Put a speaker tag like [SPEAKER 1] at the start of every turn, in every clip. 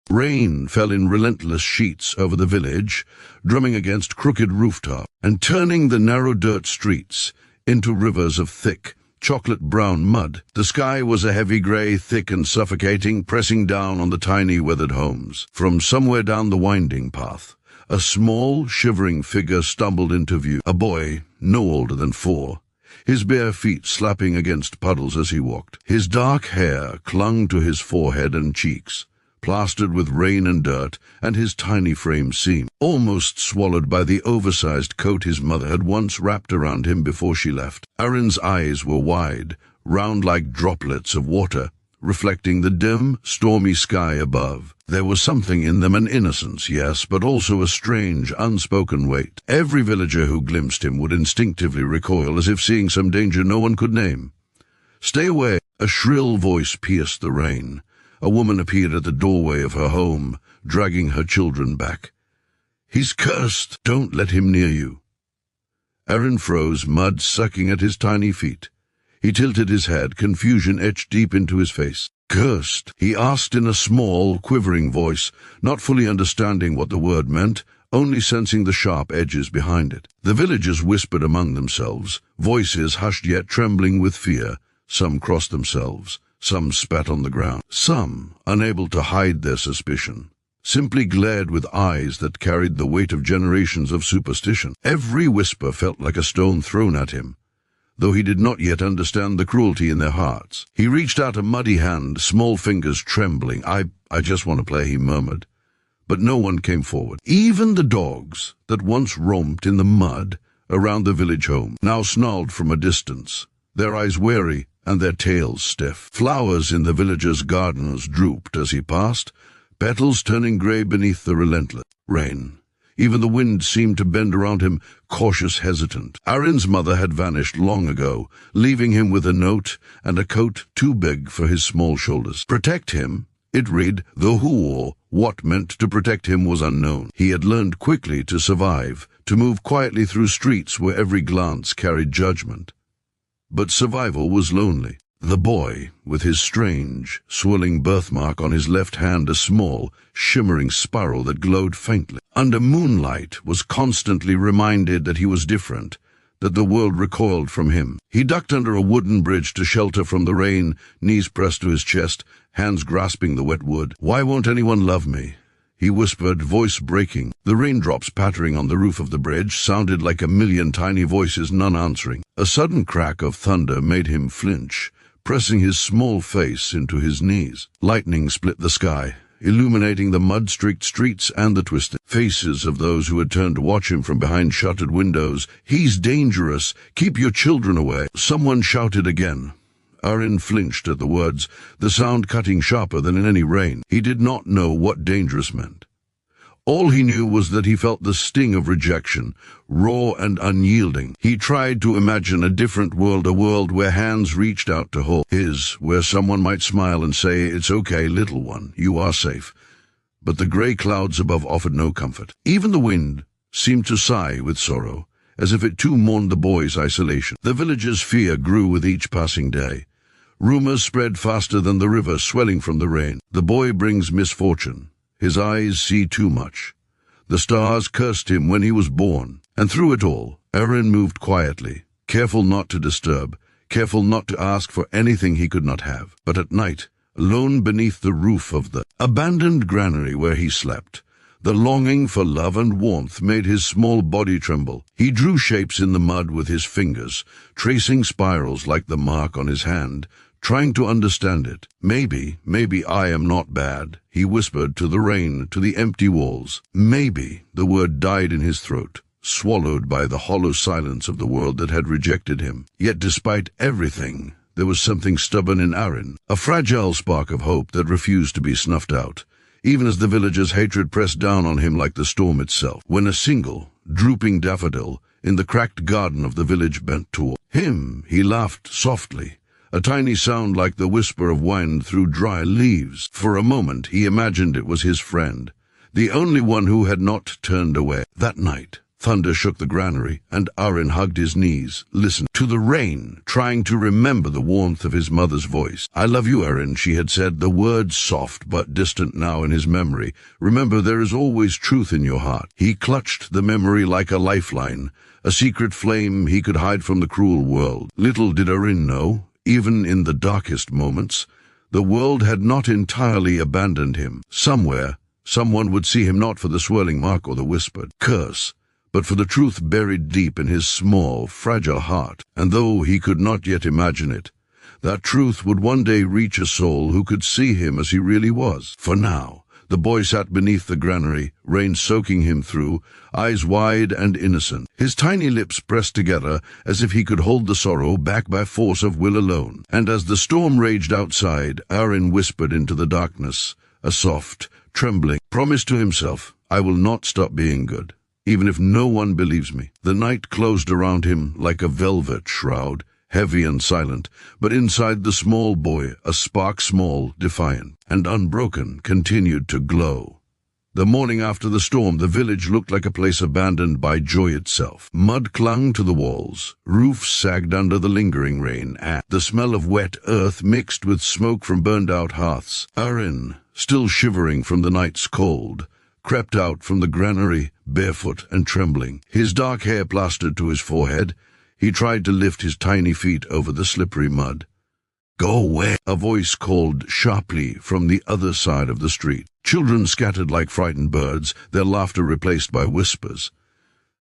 [SPEAKER 1] Rain fell in relentless sheets over the village, drumming against crooked rooftops and turning the narrow dirt streets into rivers of thick, chocolate-brown mud. The sky was a heavy grey, thick and suffocating, pressing down on the tiny weathered homes. From somewhere down the winding path, a small, shivering figure stumbled into view. A boy, no older than 4, his bare feet slapping against puddles as he walked. His dark hair clung to his forehead and cheeks, plastered with rain and dirt, and his tiny frame seemed almost swallowed by the oversized coat his mother had once wrapped around him before she left. Aaron's eyes were wide, round like droplets of water, reflecting the dim, stormy sky above. There was something in them, an innocence, yes, but also a strange, unspoken weight. Every villager who glimpsed him would instinctively recoil, as if seeing some danger no one could name. "Stay away!" A shrill voice pierced the rain. A woman appeared at the doorway of her home, dragging her children back. "He's cursed! Don't let him near you." Aaron froze, mud sucking at his tiny feet. He tilted his head, confusion etched deep into his face. "Cursed?" he asked in a small, quivering voice, not fully understanding what the word meant, only sensing the sharp edges behind it. The villagers whispered among themselves, voices hushed yet trembling with fear. Some crossed themselves. Some spat on the ground. Some, unable to hide their suspicion, simply glared with eyes that carried the weight of generations of superstition. Every whisper felt like a stone thrown at him, though he did not yet understand the cruelty in their hearts. He reached out a muddy hand, small fingers trembling. I just want to play," he murmured. But no one came forward. Even the dogs that once roamed in the mud around the village home now snarled from a distance, their eyes wary and their tails stiff. Flowers in the villagers' gardens drooped as he passed, petals turning grey beneath the relentless rain. Even the wind seemed to bend around him, cautious, hesitant. Aaron's mother had vanished long ago, leaving him with a note and a coat too big for his small shoulders. Protect him, it read, though who or what meant to protect him was unknown. He had learned quickly to survive, to move quietly through streets where every glance carried judgment. But survival was lonely. The boy, with his strange, swirling birthmark on his left hand, a small, shimmering spiral that glowed faintly under moonlight, was constantly reminded that he was different, that the world recoiled from him. He ducked under a wooden bridge to shelter from the rain, knees pressed to his chest, hands grasping the wet wood. "Why won't anyone love me?" he whispered, voice breaking. The raindrops pattering on the roof of the bridge sounded like a million tiny voices, none answering. A sudden crack of thunder made him flinch, pressing his small face into his knees. Lightning split the sky, illuminating the mud-streaked streets and the twisted faces of those who had turned to watch him from behind shuttered windows. "He's dangerous! Keep your children away!" Someone shouted again. Aaron flinched at the words, the sound cutting sharper than in any rain. He did not know what dangerous meant. All he knew was that he felt the sting of rejection, raw and unyielding. He tried to imagine a different world, a world where hands reached out to hold his, where someone might smile and say, "It's okay, little one, you are safe." But the grey clouds above offered no comfort. Even the wind seemed to sigh with sorrow, as if it too mourned the boy's isolation. The villagers' fear grew with each passing day. Rumors spread faster than the river, swelling from the rain. "The boy brings misfortune. His eyes see too much. The stars cursed him when he was born." And through it all, Aaron moved quietly, careful not to disturb, careful not to ask for anything he could not have. But at night, alone beneath the roof of the abandoned granary where he slept, the longing for love and warmth made his small body tremble. He drew shapes in the mud with his fingers, tracing spirals like the mark on his hand, trying to understand it. Maybe I am not bad," he whispered to the rain, to the empty walls. Maybe the word died in his throat, swallowed by the hollow silence of the world that had rejected him. Yet despite everything, there was something stubborn in Aaron, a fragile spark of hope that refused to be snuffed out, even as the villagers' hatred pressed down on him like the storm itself. When a single, drooping daffodil in the cracked garden of the village bent toward him, he laughed softly, a tiny sound like the whisper of wind through dry leaves. For a moment he imagined it was his friend, the only one who had not turned away. That night, Thunder shook the granary, and Aaron hugged his knees, listened to the rain, trying to remember the warmth of his mother's voice. "I love you, Aaron," she had said, the words soft but distant now in his memory. "Remember, there is always truth in your heart." He clutched the memory like a lifeline, a secret flame he could hide from the cruel world. Little did Aaron know, even in the darkest moments, the world had not entirely abandoned him. Somewhere, someone would see him not for the swirling mark or the whispered curse, but for the truth buried deep in his small, fragile heart. And though he could not yet imagine it, that truth would one day reach a soul who could see him as he really was. For now, the boy sat beneath the granary, rain soaking him through, eyes wide and innocent, his tiny lips pressed together as if he could hold the sorrow back by force of will alone. And as the storm raged outside, Aaron whispered into the darkness, a soft, trembling promise to himself, "I will not stop being good, even if no one believes me." The night closed around him like a velvet shroud, heavy and silent, but inside the small boy, a spark small, defiant, and unbroken, continued to glow. The morning after the storm, the village looked like a place abandoned by joy itself. Mud clung to the walls, roofs sagged under the lingering rain, and the smell of wet earth mixed with smoke from burned-out hearths. Aaron, still shivering from the night's cold, crept out from the granary, barefoot and trembling, his dark hair plastered to his forehead. He tried to lift his tiny feet over the slippery mud. "Go away," a voice called sharply from the other side of the street. Children scattered like frightened birds, their laughter replaced by whispers.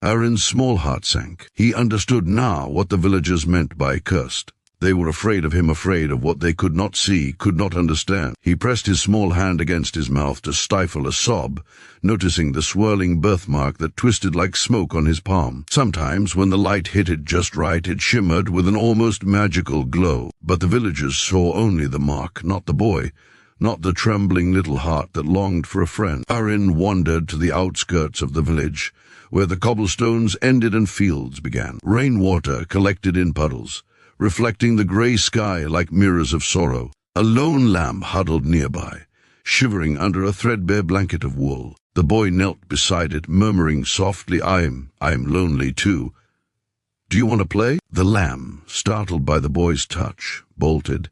[SPEAKER 1] Aaron's small heart sank. He understood now what the villagers meant by cursed. They were afraid of him, afraid of what they could not see, could not understand. He pressed his small hand against his mouth to stifle a sob, noticing the swirling birthmark that twisted like smoke on his palm. Sometimes, when the light hit it just right, it shimmered with an almost magical glow. But the villagers saw only the mark, not the boy, not the trembling little heart that longed for a friend. Aaron wandered to the outskirts of the village, where the cobblestones ended and fields began. Rainwater collected in puddles, reflecting the grey sky like mirrors of sorrow. A lone lamb huddled nearby, shivering under a threadbare blanket of wool. The boy knelt beside it, murmuring softly, I'm lonely too. Do you want to play?" The lamb, startled by the boy's touch, bolted.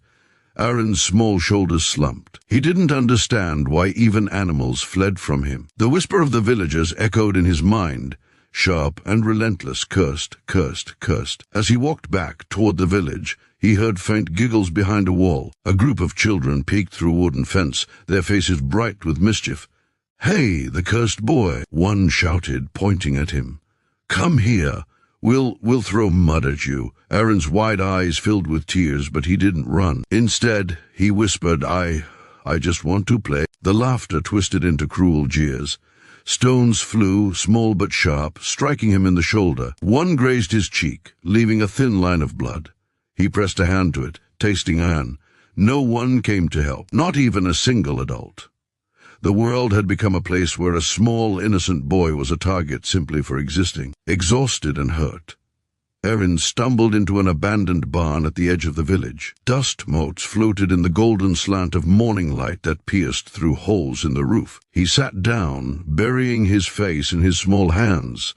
[SPEAKER 1] Aaron's small shoulders slumped. He didn't understand why even animals fled from him. The whisper of the villagers echoed in his mind, sharp and relentless, cursed, cursed, cursed. As he walked back toward the village, he heard faint giggles behind a wall. A group of children peeked through a wooden fence, their faces bright with mischief. "Hey, the cursed boy," one shouted, pointing at him. "Come here. We'll throw mud at you." Aaron's wide eyes filled with tears, but he didn't run. Instead, he whispered, I just want to play." The laughter twisted into cruel jeers. Stones flew, small but sharp, striking him in the shoulder. One grazed his cheek, leaving a thin line of blood. He pressed a hand to it, tasting iron. No one came to help, not even a single adult. The world had become a place where a small, innocent boy was a target simply for existing. Exhausted and hurt, Aaron stumbled into an abandoned barn at the edge of the village. Dust motes floated in the golden slant of morning light that pierced through holes in the roof. He sat down, burying his face in his small hands,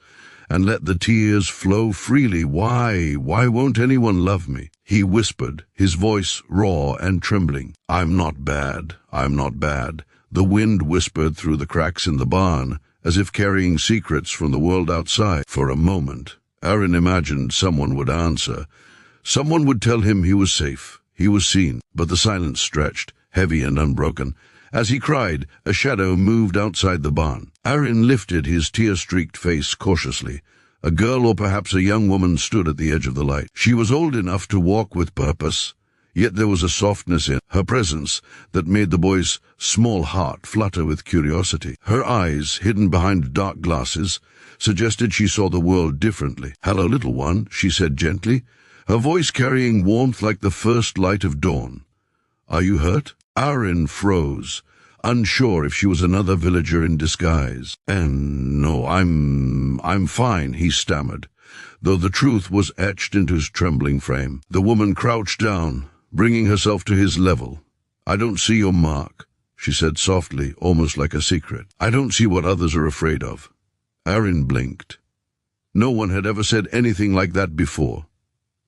[SPEAKER 1] and let the tears flow freely. Why won't anyone love me?" he whispered, his voice raw and trembling. I'm not bad. The wind whispered through the cracks in the barn, as if carrying secrets from the world outside. For a moment, Aaron imagined someone would answer. Someone would tell him he was safe, he was seen. But the silence stretched, heavy and unbroken. As he cried, a shadow moved outside the barn. Aaron lifted his tear-streaked face cautiously. A girl or perhaps a young woman stood at the edge of the light. She was old enough to walk with purpose, yet there was a softness in her presence that made the boy's small heart flutter with curiosity. Her eyes, hidden behind dark glasses, suggested she saw the world differently. "Hello, little one," she said gently, her voice carrying warmth like the first light of dawn. "Are you hurt?" Aaron froze, unsure if she was another villager in disguise. "No, I'm fine," he stammered, though the truth was etched into his trembling frame. The woman crouched down, bringing herself to his level. "I don't see your mark," she said softly, almost like a secret. "I don't see what others are afraid of." Aaron blinked. No one had ever said anything like that before.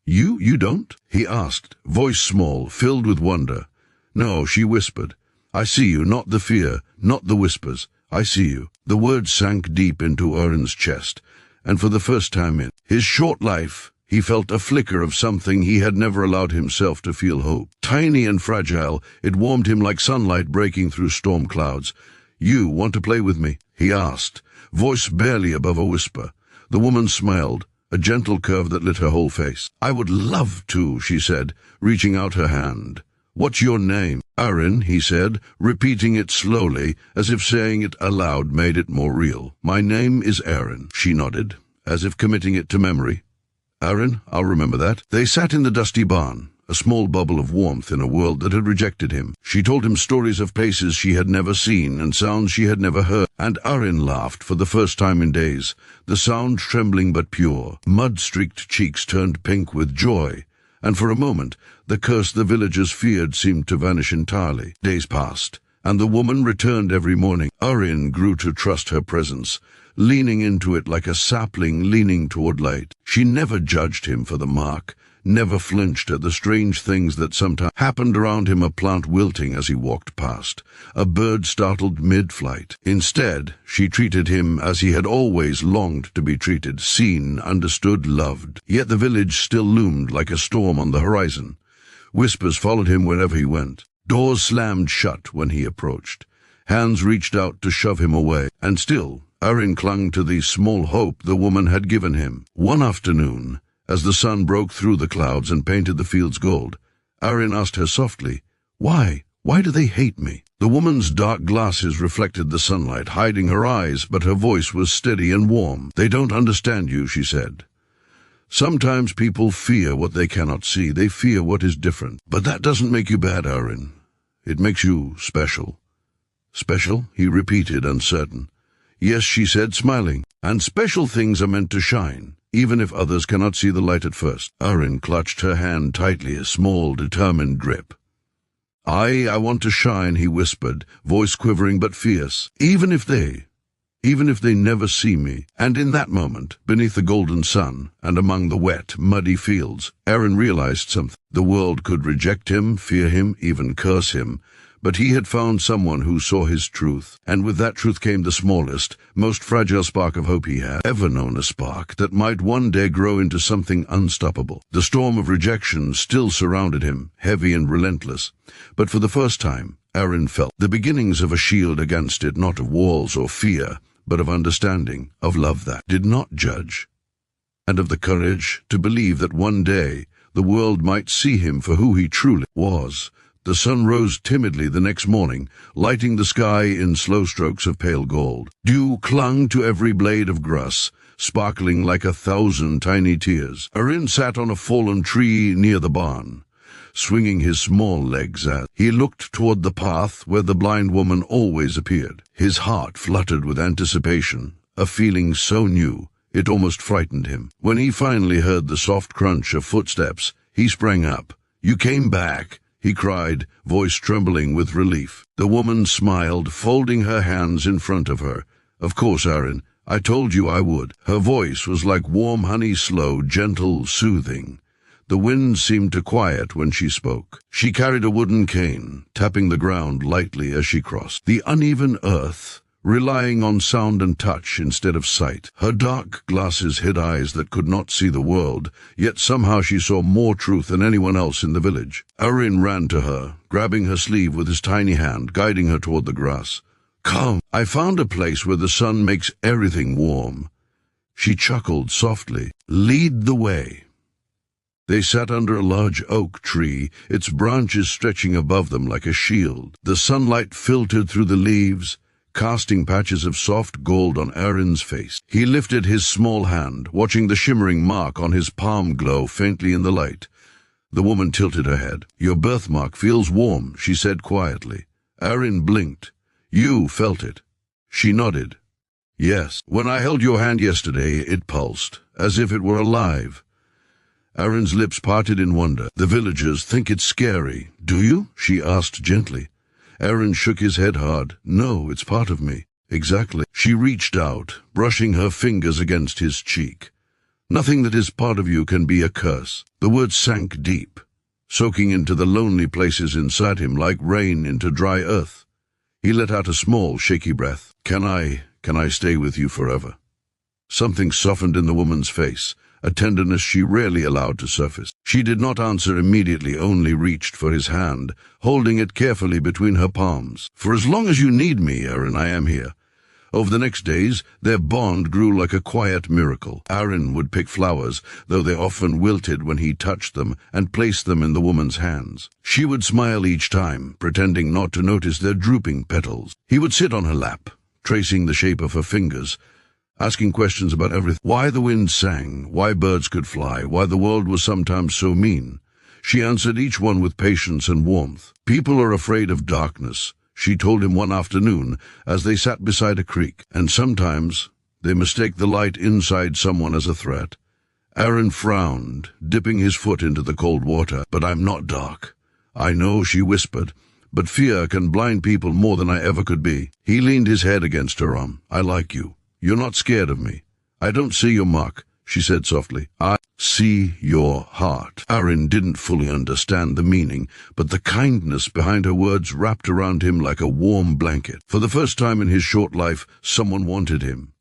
[SPEAKER 1] You don't?" he asked, voice small, filled with wonder. "No," she whispered. "I see you, not the fear, not the whispers. I see you." The words sank deep into Erin's chest, and for the first time in his short life, he felt a flicker of something he had never allowed himself to feel: hope. Tiny and fragile, it warmed him like sunlight breaking through storm clouds. "You want to play with me?" he asked, voice barely above a whisper. The woman smiled, a gentle curve that lit her whole face. "I would love to," she said, reaching out her hand. "What's your name?" "Erin," he said, repeating it slowly, as if saying it aloud made it more real. "My name is Erin," she nodded, as if committing it to memory. "Erin, I'll remember that." They sat in the dusty barn, a small bubble of warmth in a world that had rejected him. She told him stories of places she had never seen and sounds she had never heard, and Erin laughed for the first time in days, the sound trembling but pure. Mud-streaked cheeks turned pink with joy, and for a moment the curse the villagers feared seemed to vanish entirely. Days passed, and the woman returned every morning. Erin grew to trust her presence, leaning into it like a sapling leaning toward light. She never judged him for the mark, never flinched at the strange things that sometimes happened around him: a plant wilting as he walked past, a bird startled mid-flight. Instead, she treated him as he had always longed to be treated: seen, understood, loved. Yet the village still loomed like a storm on the horizon. Whispers followed him wherever he went. Doors slammed shut when he approached. Hands reached out to shove him away. And still, Erin clung to the small hope the woman had given him. One afternoon, as the sun broke through the clouds and painted the fields gold, Erin asked her softly, "Why? Why do they hate me?" The woman's dark glasses reflected the sunlight, hiding her eyes, but her voice was steady and warm. "They don't understand you," she said. "Sometimes people fear what they cannot see. They fear what is different. But that doesn't make you bad, Erin. It makes you special." "Special?" he repeated, uncertain. "Yes," she said, smiling. "And special things are meant to shine, even if others cannot see the light at first." Erin clutched her hand tightly, a small, determined grip. I want to shine," he whispered, voice quivering but fierce, even if they never see me." And in that moment, beneath the golden sun, and among the wet, muddy fields, Erin realized something. The world could reject him, fear him, even curse him, but he had found someone who saw his truth, and with that truth came the smallest, most fragile spark of hope he had ever known, a spark that might one day grow into something unstoppable. The storm of rejection still surrounded him, heavy and relentless, but for the first time, Erin felt the beginnings of a shield against it, not of walls or fear, but of understanding, of love that did not judge, and of the courage to believe that one day the world might see him for who he truly was. The sun rose timidly the next morning, lighting the sky in slow strokes of pale gold. Dew clung to every blade of grass, sparkling like 1,000 tiny tears. Erin sat on a fallen tree near the barn, swinging his small legs as he looked toward the path where the blind woman always appeared. His heart fluttered with anticipation, a feeling so new it almost frightened him. When he finally heard the soft crunch of footsteps, he sprang up. "You came back," he cried, voice trembling with relief. The woman smiled, folding her hands in front of her. "Of course, Erin. I told you I would." Her voice was like warm honey, slow, gentle, soothing. The wind seemed to quiet when she spoke. She carried a wooden cane, tapping the ground lightly as she crossed the uneven earth, relying on sound and touch instead of sight. Her dark glasses hid eyes that could not see the world, yet somehow she saw more truth than anyone else in the village. Erin ran to her, grabbing her sleeve with his tiny hand, guiding her toward the grass. "Come, I found a place where the sun makes everything warm." She chuckled softly. "Lead the way." They sat under a large oak tree, its branches stretching above them like a shield. The sunlight filtered through the leaves, casting patches of soft gold on Erin's face. He lifted his small hand, watching the shimmering mark on his palm glow faintly in the light. The woman tilted her head. "Your birthmark feels warm," she said quietly. Erin blinked. "You felt it." She nodded. "Yes. When I held your hand yesterday, it pulsed, as if it were alive." Erin's lips parted in wonder. "The villagers think it's scary. Do you?" she asked gently. Erin shook his head hard. "No, it's part of me." "Exactly." She reached out, brushing her fingers against his cheek. Nothing that is part of you can be a curse. The words sank deep, soaking into the lonely places inside him like rain into dry earth. He let out a small, shaky breath. Can I stay with you forever? Something softened in the woman's face, a tenderness she rarely allowed to surface. She did not answer immediately, only reached for his hand, holding it carefully between her palms. For as long as you need me, Aaron, I am here. Over the next days, their bond grew like a quiet miracle. Aaron would pick flowers, though they often wilted when he touched them, and place them in the woman's hands. She would smile each time, pretending not to notice their drooping petals. He would sit on her lap, tracing the shape of her fingers, asking questions about everything. Why the wind sang, why birds could fly, why the world was sometimes so mean. She answered each one with patience and warmth. People are afraid of darkness, she told him one afternoon as they sat beside a creek, and sometimes they mistake the light inside someone as a threat. Aaron frowned, dipping his foot into the cold water. But I'm not dark. I know, she whispered, but fear can blind people more than I ever could be. He leaned his head against her arm. I like you. You're not scared of me. I don't see your mark, she said softly. I see your heart. Aaron didn't fully understand the meaning, but the kindness behind her words wrapped around him like a warm blanket. For the first time in his short life, someone wanted him.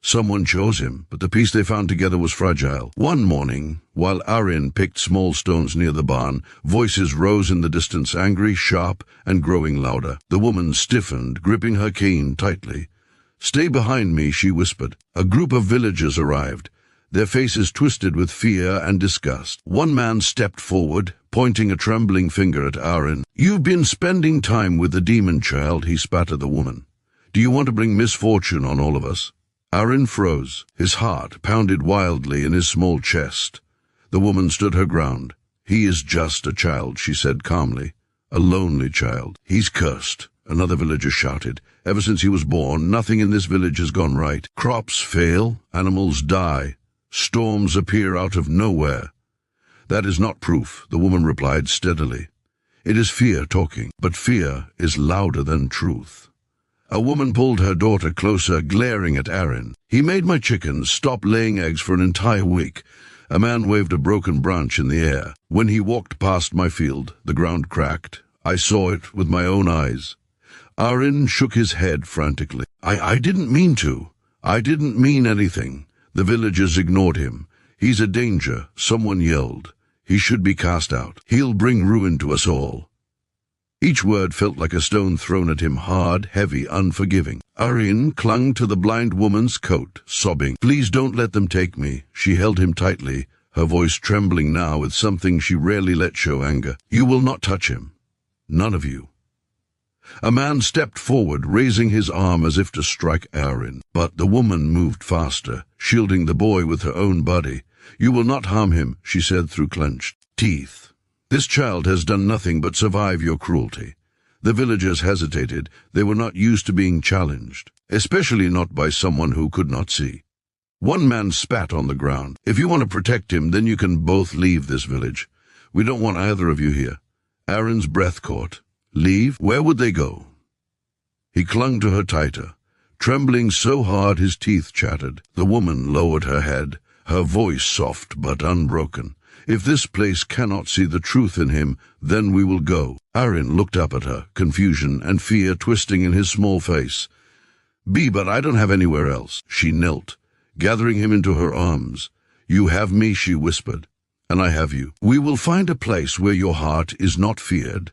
[SPEAKER 1] Someone chose him, but the peace they found together was fragile. One morning, while Aaron picked small stones near the barn, voices rose in the distance, angry, sharp, and growing louder. The woman stiffened, gripping her cane tightly. Stay behind me, she whispered. A group of villagers arrived, their faces twisted with fear and disgust. One man stepped forward, pointing a trembling finger at Aaron. You've been spending time with the demon child, he spat at the woman. Do you want to bring misfortune on all of us? Aaron froze. His heart pounded wildly in his small chest. The woman stood her ground. He is just a child, she said calmly. A lonely child. He's cursed, another villager shouted. Ever since he was born, nothing in this village has gone right. Crops fail, animals die, storms appear out of nowhere. That is not proof, the woman replied steadily. It is fear talking, but fear is louder than truth. A woman pulled her daughter closer, glaring at Aaron. He made my chickens stop laying eggs for an entire week. A man waved a broken branch in the air. When he walked past my field, the ground cracked. I saw it with my own eyes. Aaron shook his head frantically. I didn't mean to. I didn't mean anything. The villagers ignored him. He's a danger, someone yelled. He should be cast out. He'll bring ruin to us all. Each word felt like a stone thrown at him, hard, heavy, unforgiving. Aaron clung to the blind woman's coat, sobbing. Please don't let them take me. She held him tightly, her voice trembling now with something she rarely let show, anger. You will not touch him. None of you. A man stepped forward, raising his arm as if to strike Aaron. But the woman moved faster, shielding the boy with her own body. You will not harm him, she said through clenched teeth. This child has done nothing but survive your cruelty. The villagers hesitated. They were not used to being challenged, especially not by someone who could not see. One man spat on the ground. If you want to protect him, then you can both leave this village. We don't want either of you here. Aaron's breath caught. Leave? Where would they go? He clung to her tighter, trembling so hard his teeth chattered. The woman lowered her head, her voice soft but unbroken. If this place cannot see the truth in him, then we will go. Aaron looked up at her, confusion and fear twisting in his small face. But I don't have anywhere else. She knelt, gathering him into her arms. You have me, she whispered, and I have you. We will find a place where your heart is not feared.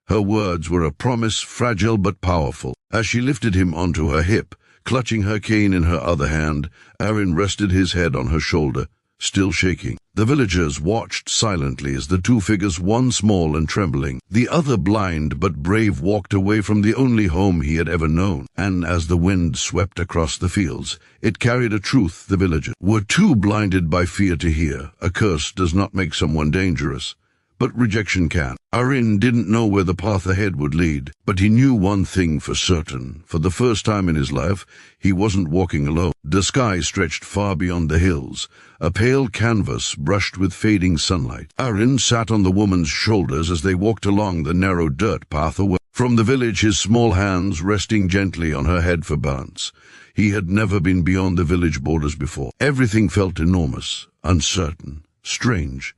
[SPEAKER 1] Her words were a promise, fragile but powerful. As she lifted him onto her hip, clutching her cane in her other hand, Aaron rested his head on her shoulder, still shaking. The villagers watched silently as the two figures, one small and trembling, the other blind but brave, walked away from the only home he had ever known. And as the wind swept across the fields, it carried a truth the villagers were too blinded by fear to hear. A curse does not make someone dangerous, but rejection can. Aaron didn't know where the path ahead would lead, but he knew one thing for certain. For the first time in his life, he wasn't walking alone. The sky stretched far beyond the hills, a pale canvas brushed with fading sunlight. Aaron sat on the woman's shoulders as they walked along the narrow dirt path away. From the village, his small hands resting gently on her head for bounce. He had never been beyond the village borders before. Everything felt enormous, uncertain, strange.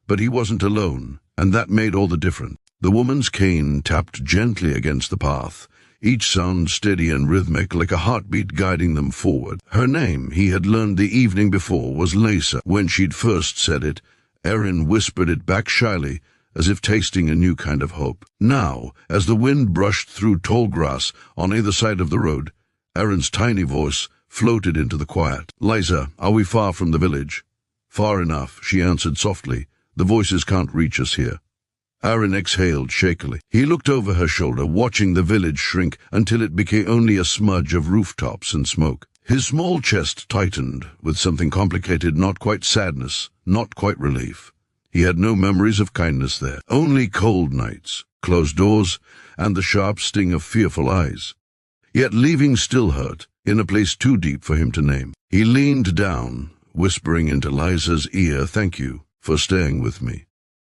[SPEAKER 1] But he wasn't alone, and that made all the difference. The woman's cane tapped gently against the path, each sound steady and rhythmic like a heartbeat guiding them forward. Her name, he had learned the evening before, was Lisa. When she'd first said it, Erin whispered it back shyly, as if tasting a new kind of hope. Now, as the wind brushed through tall grass on either side of the road, Erin's tiny voice floated into the quiet. "Liza, are we far from the village?" "Far enough," she answered softly. "The voices can't reach us here." Erin exhaled shakily. He looked over her shoulder, watching the village shrink until it became only a smudge of rooftops and smoke. His small chest tightened with something complicated, not quite sadness, not quite relief. He had no memories of kindness there, only cold nights, closed doors, and the sharp sting of fearful eyes. Yet leaving still hurt, in a place too deep for him to name. He leaned down, whispering into Liza's ear, "Thank you for staying with me."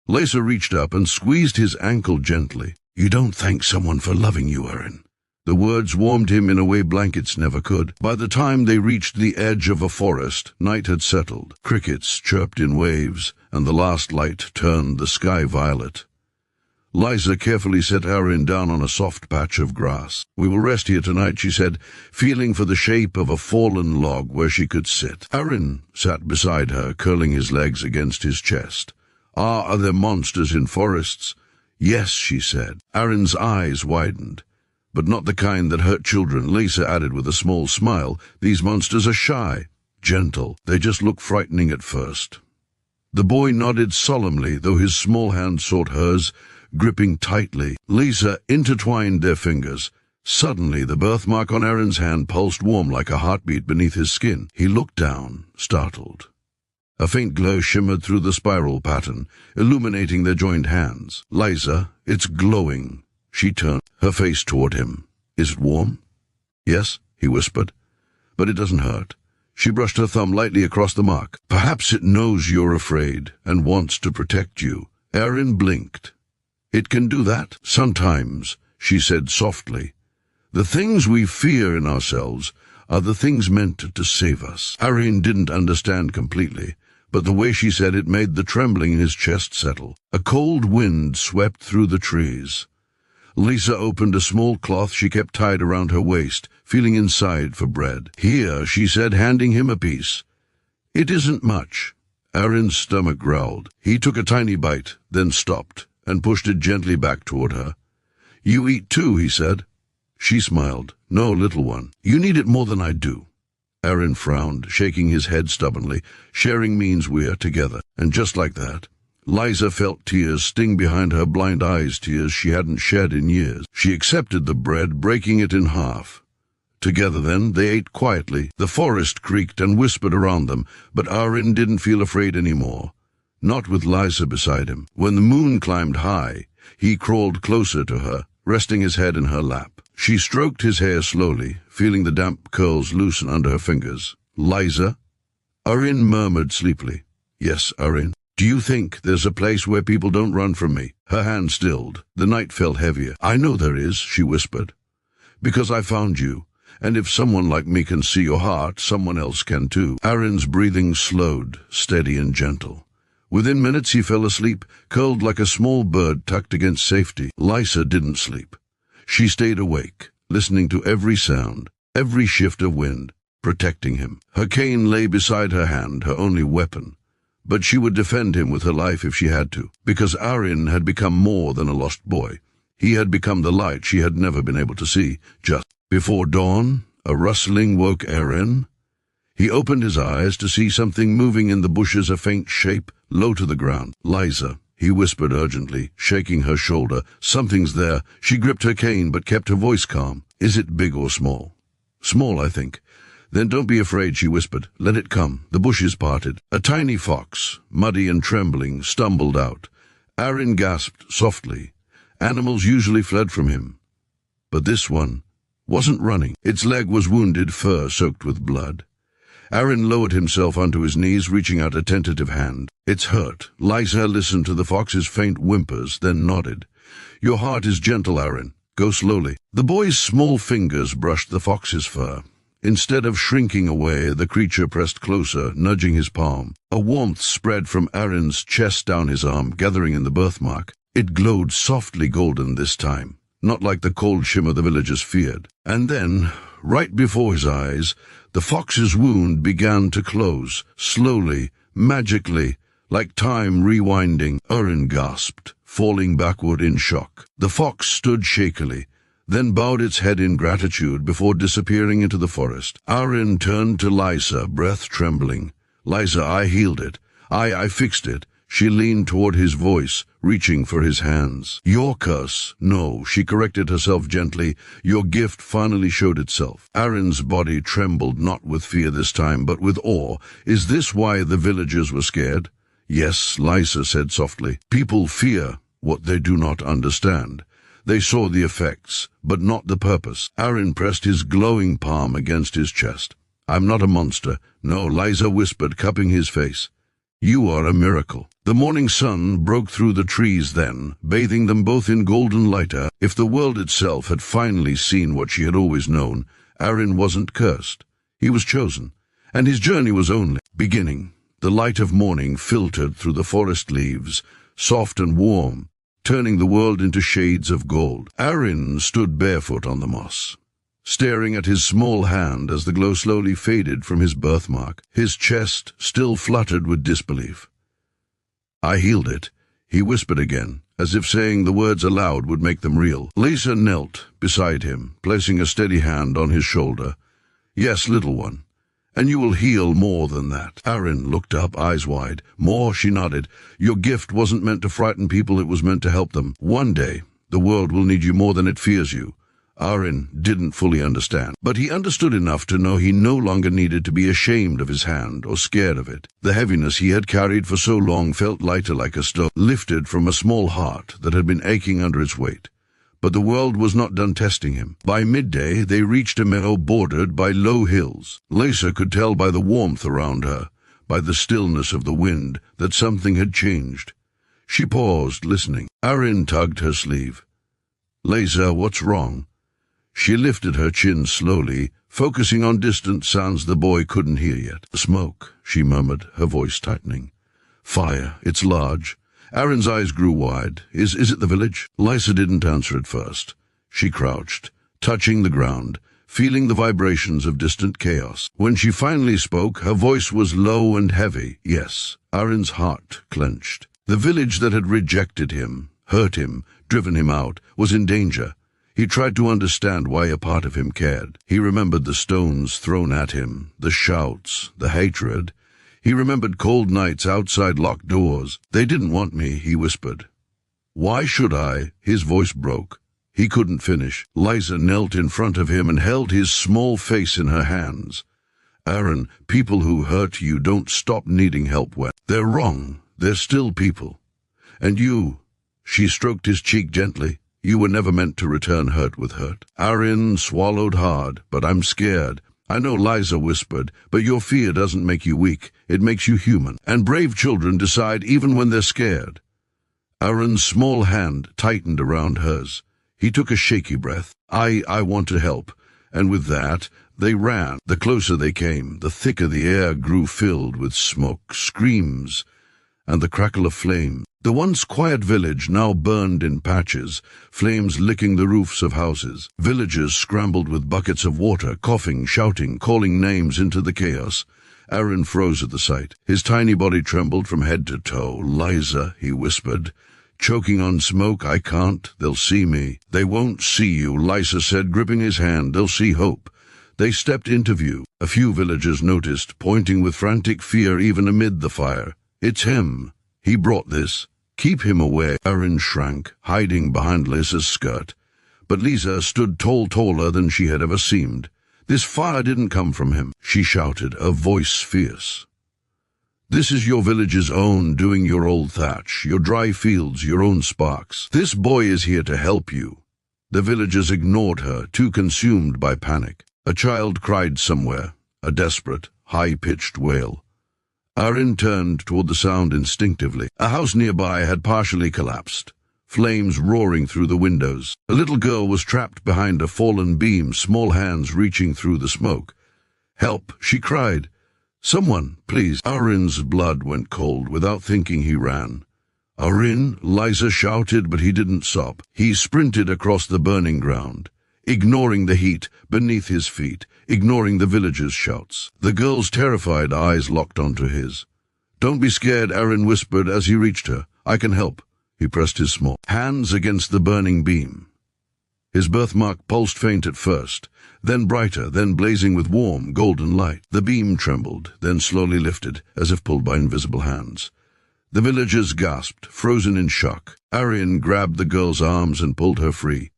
[SPEAKER 1] Lisa reached up and squeezed his ankle gently. "You don't thank someone for loving you, Erin." The words warmed him in a way blankets never could. By the time they reached the edge of a forest, night had settled. Crickets chirped in waves, and the last light turned the sky violet. Liza carefully set Erin down on a soft patch of grass. "We will rest here tonight," she said, feeling for the shape of a fallen log where she could sit. Erin sat beside her, curling his legs against his chest. "Are there monsters in forests?" "Yes," she said. Erin's eyes widened. "But not the kind that hurt children," Lisa added with a small smile. "These monsters are shy, gentle. They just look frightening at first." The boy nodded solemnly, though his small hand sought hers, gripping tightly. Lisa intertwined their fingers. Suddenly, the birthmark on Erin's hand pulsed warm like a heartbeat beneath his skin. He looked down, startled. A faint glow shimmered through the spiral pattern, illuminating their joined hands. "Liza, it's glowing." She turned her face toward him. "Is it warm?" "Yes," he whispered. "But it doesn't hurt." She brushed her thumb lightly across the mark. "Perhaps it knows you're afraid and wants to protect you." Erin blinked. "It can do that?" "Sometimes," she said softly. "The things we fear in ourselves are the things meant to save us." Erin didn't understand completely, but the way she said it made the trembling in his chest settle. A cold wind swept through the trees. Lisa opened a small cloth she kept tied around her waist, feeling inside for bread. "Here," she said, handing him a piece. "It isn't much." Erin's stomach growled. He took a tiny bite, then stopped, and pushed it gently back toward her. "You eat too," he said. She smiled. "No, little one. You need it more than I do." Erin frowned, shaking his head stubbornly. Sharing means we're together. And just like that, Liza felt tears sting behind her blind eyes, tears she hadn't shed in years. She accepted the bread, breaking it in half. Together then, they ate quietly. The forest creaked and whispered around them, but Erin didn't feel afraid anymore. Not with Liza beside him. When the moon climbed high, he crawled closer to her, resting his head in her lap. She stroked his hair slowly, feeling the damp curls loosen under her fingers. "Liza?" Erin murmured sleepily. "Yes, Erin. Do you think there's a place where people don't run from me?" Her hand stilled. The night felt heavier. "I know there is," she whispered. "Because I found you. And if someone like me can see your heart, someone else can too." Erin's breathing slowed, steady and gentle. Within minutes he fell asleep, curled like a small bird tucked against safety. Liza didn't sleep. She stayed awake, listening to every sound, every shift of wind, protecting him. Her cane lay beside her hand, her only weapon. But she would defend him with her life if she had to, because Erin had become more than a lost boy. He had become the light she had never been able to see. Just before dawn, a rustling woke Erin. He opened his eyes to see something moving in the bushes, a faint shape, low to the ground. "Liza," he whispered urgently, shaking her shoulder. "Something's there." She gripped her cane but kept her voice calm. "Is it big or small?" "Small, I think." "Then don't be afraid," she whispered. "Let it come." The bushes parted. A tiny fox, muddy and trembling, stumbled out. Erin gasped softly. Animals usually fled from him. But this one wasn't running. Its leg was wounded, fur soaked with blood. Erin lowered himself onto his knees, reaching out a tentative hand. "It's hurt." Liza listened to the fox's faint whimpers, then nodded. "Your heart is gentle, Erin. Go slowly. The boy's small fingers brushed the fox's fur. Instead of shrinking away, the creature pressed closer, nudging his palm. A warmth spread from Aaron's chest down his arm, gathering in the birthmark. It glowed softly golden this time, not like the cold shimmer the villagers feared. And then, right before his eyes, the fox's wound began to close, slowly, magically, like time rewinding. Aaron gasped, falling backward in shock. The fox stood shakily, then bowed its head in gratitude before disappearing into the forest. Aaron turned to Liza, breath trembling. "Liza, I healed it. I fixed it." She leaned toward his voice, reaching for his hands. "Your curse." "No," she corrected herself gently. "Your gift finally showed itself." Aaron's body trembled, not with fear this time, but with awe. "Is this why the villagers were scared?" "Yes," Liza said softly. "People fear what they do not understand. They saw the effects, but not the purpose." Aaron pressed his glowing palm against his chest. "I'm not a monster." "No," Liza whispered, cupping his face. "You are a miracle." The morning sun broke through the trees then, bathing them both in golden light. If the world itself had finally seen what she had always known, Aaron wasn't cursed. He was chosen, and his journey was only beginning. The light of morning filtered through the forest leaves, soft and warm, turning the world into shades of gold. Aaron stood barefoot on the moss, staring at his small hand as the glow slowly faded from his birthmark. His chest still fluttered with disbelief. "I healed it," he whispered again, as if saying the words aloud would make them real. Liza knelt beside him, placing a steady hand on his shoulder. "Yes, little one. And you will heal more than that." Aaron looked up, eyes wide. "More," she nodded. "Your gift wasn't meant to frighten people, it was meant to help them. One day, the world will need you more than it fears you." Aaron didn't fully understand, but he understood enough to know he no longer needed to be ashamed of his hand or scared of it. The heaviness he had carried for so long felt lighter, like a stone, lifted from a small heart that had been aching under its weight. But the world was not done testing him. By midday, they reached a meadow bordered by low hills. Liza could tell by the warmth around her, by the stillness of the wind, that something had changed. She paused, listening. Aaron tugged her sleeve. "Liza, what's wrong?" She lifted her chin slowly, focusing on distant sounds the boy couldn't hear yet. "Smoke," she murmured, her voice tightening. "Fire. It's large." Aaron's eyes grew wide. Is it the village?" Liza didn't answer at first. She crouched, touching the ground, feeling the vibrations of distant chaos. When she finally spoke, her voice was low and heavy. "Yes." Aaron's heart clenched. The village that had rejected him, hurt him, driven him out, was in danger. He tried to understand why a part of him cared. He remembered the stones thrown at him, the shouts, the hatred. He remembered cold nights outside locked doors. "They didn't want me," he whispered. "Why should I?" His voice broke. He couldn't finish. Liza knelt in front of him and held his small face in her hands. "Aaron, people who hurt you don't stop needing help when they're wrong. They're still people. And you," she stroked his cheek gently, "you were never meant to return hurt with hurt." Aaron swallowed hard. "But I'm scared." "I know," Liza whispered, "but your fear doesn't make you weak. It makes you human. And brave children decide even when they're scared." Aaron's small hand tightened around hers. He took a shaky breath. I want to help." And with that, they ran. The closer they came, the thicker the air grew, filled with smoke, screams, and the crackle of flame. The once quiet village now burned in patches, flames licking the roofs of houses. Villagers scrambled with buckets of water, coughing, shouting, calling names into the chaos. Aaron froze at the sight. His tiny body trembled from head to toe. "Liza," he whispered, choking on smoke. "I can't. They'll see me." "They won't see you," Liza said, gripping his hand. "They'll see hope." They stepped into view. A few villagers noticed, pointing with frantic fear even amid the fire. "It's him. He brought this. Keep him away." Aaron shrank, hiding behind Liza's skirt. But Liza stood taller than she had ever seemed. "This fire didn't come from him," she shouted, a voice fierce. "This is your village's own, doing your old thatch, your dry fields, your own sparks. This boy is here to help you." The villagers ignored her, too consumed by panic. A child cried somewhere, a desperate, high-pitched wail. Aaron turned toward the sound instinctively. A house nearby had partially collapsed. flames roaring through the windows. A little girl was trapped behind a fallen beam, small hands reaching through the smoke. "Help!" she cried. "Someone, please." Aaron's blood went cold. Without thinking, he ran. "Aaron," Liza shouted, but he didn't stop. He sprinted across the burning ground, ignoring the heat beneath his feet, ignoring the villagers' shouts. The girl's terrified eyes locked onto his. "Don't be scared," Aaron whispered as he reached her. "I can help." He pressed his small hands against the burning beam. His birthmark pulsed faint at first, then brighter, then blazing with warm, golden light. The beam trembled, then slowly lifted, as if pulled by invisible hands. The villagers gasped, frozen in shock. Aaron grabbed the girl's arms and pulled her free.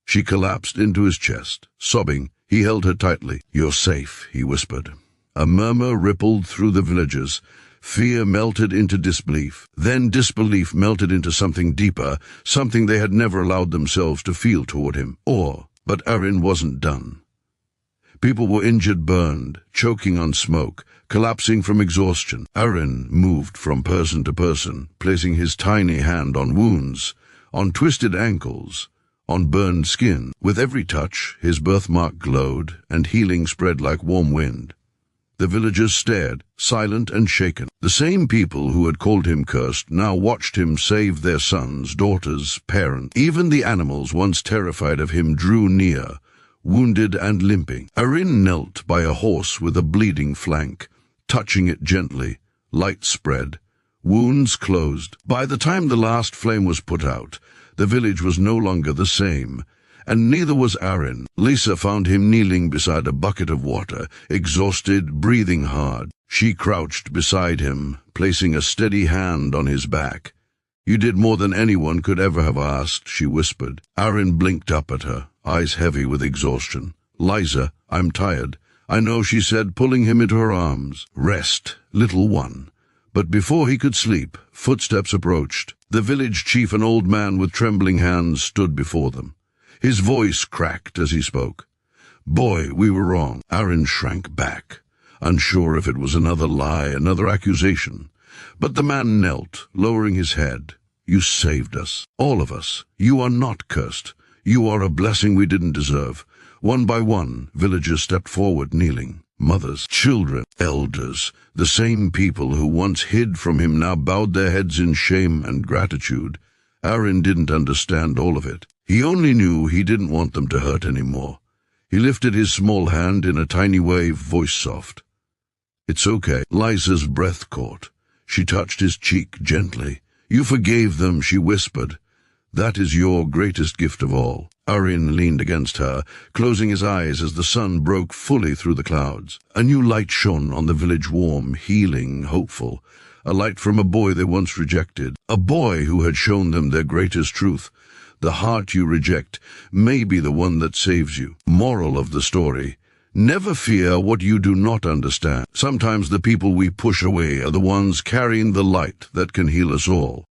[SPEAKER 1] She collapsed into his chest. Sobbing, he held her tightly. "You're safe," he whispered. A murmur rippled through the villagers. Fear melted into disbelief. Then disbelief melted into something deeper, something they had never allowed themselves to feel toward him. But Aaron wasn't done. People were injured, burned, choking on smoke, collapsing from exhaustion. Aaron moved from person to person, placing his tiny hand on wounds, on twisted ankles, on burned skin. With every touch, his birthmark glowed, and healing spread like warm wind. The villagers stared, silent and shaken. The same people who had called him cursed now watched him save their sons, daughters, parents. Even the animals, once terrified of him, drew near, wounded and limping. Aaron knelt by a horse with a bleeding flank, touching it gently. Light spread. Wounds closed. By the time the last flame was put out, the village was no longer the same. And neither was Aaron. Lisa found him kneeling beside a bucket of water, exhausted, breathing hard. She crouched beside him, placing a steady hand on his back. "You did more than anyone could ever have asked," she whispered. Aaron blinked up at her, eyes heavy with exhaustion. "Liza, I'm tired." "I know," she said, pulling him into her arms. "Rest, little one." But before he could sleep, footsteps approached. The village chief, an old man with trembling hands, stood before them. His voice cracked as he spoke. "Boy, we were wrong." Aaron shrank back, unsure if it was another lie, another accusation. But the man knelt, lowering his head. "You saved us, all of us. You are not cursed. You are a blessing we didn't deserve." One by one, villagers stepped forward, kneeling. Mothers, children, elders, the same people who once hid from him now bowed their heads in shame and gratitude. Aaron didn't understand all of it. He only knew he didn't want them to hurt anymore. He lifted his small hand in a tiny wave, voice soft. "It's okay." Liza's breath caught. She touched his cheek gently. "You forgave them," she whispered. "That is your greatest gift of all." Aaron leaned against her, closing his eyes as the sun broke fully through the clouds. A new light shone on the village, warm, healing, hopeful. A light from a boy they once rejected. A boy who had shown them their greatest truth. The heart you reject may be the one that saves you. Moral of the story: never fear what you do not understand. Sometimes the people we push away are the ones carrying the light that can heal us all.